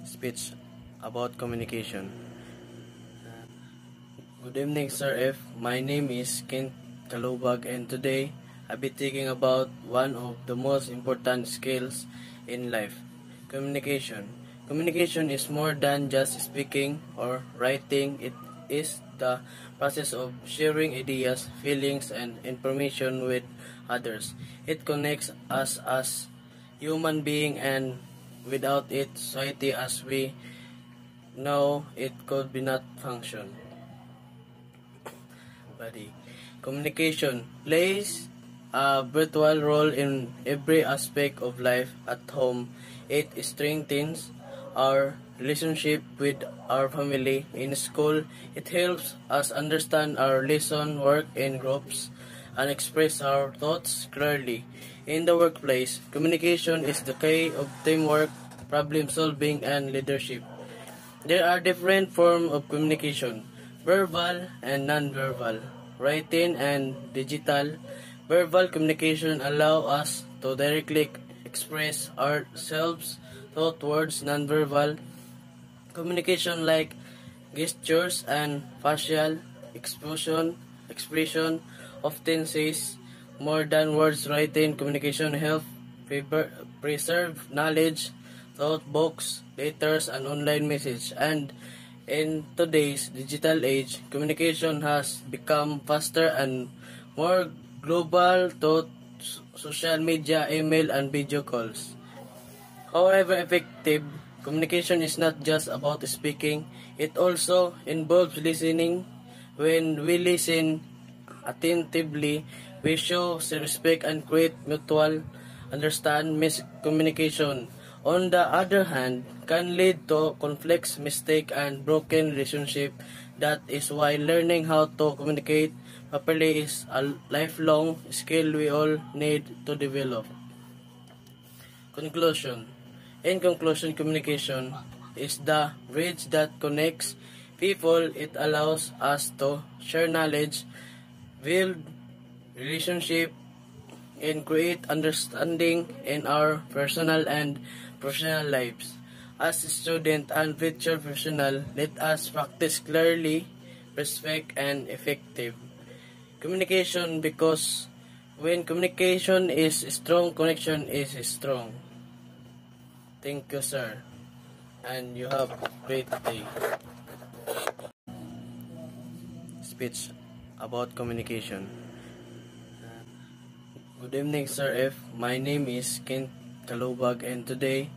speech about communication. Good evening, Sir F. My name is Kent Kalubag, and today I'll be talking about one of the most important skills in life, communication. Communication is more than just speaking or writing. It is the process of sharing ideas, feelings, and information with others. It connects us as human being, and without it, society as we know it could be not function. Communication plays a vital role in every aspect of life. At home, it strengthens our relationship with our family. In school, it helps us understand our lesson, work in groups, and express our thoughts clearly. In the workplace, communication is the key of teamwork, problem solving, and leadership. There are different forms of communication: verbal and non-verbal, written and digital. Verbal communication allow us to directly express ourselves through words. Non-verbal communication like gestures and facial expression often says more than words. Written communication help preserve knowledge, thought books, letters, and online message. And in today's digital age, communication has become faster and more global through social media, email, and video calls. However, effective communication is not just about speaking, it also involves listening. When we listen attentively, we show respect and create mutual understand. Miscommunication, on the other hand, can lead to conflicts, mistake, and broken relationship. That is why learning how to communicate properly is a lifelong skill we all need to develop. Conclusion. In conclusion, communication is the bridge that connects people. It allows us to share knowledge, build relationship, and create understanding in our personal and professional lives. As a student and future professional, let us practice clearly, respect, and effective communication, because when communication is strong, connection is strong. Thank you, sir, and you have a great day. Speech about communication. Good evening, Sir F. My name is Kent Kalubag, and today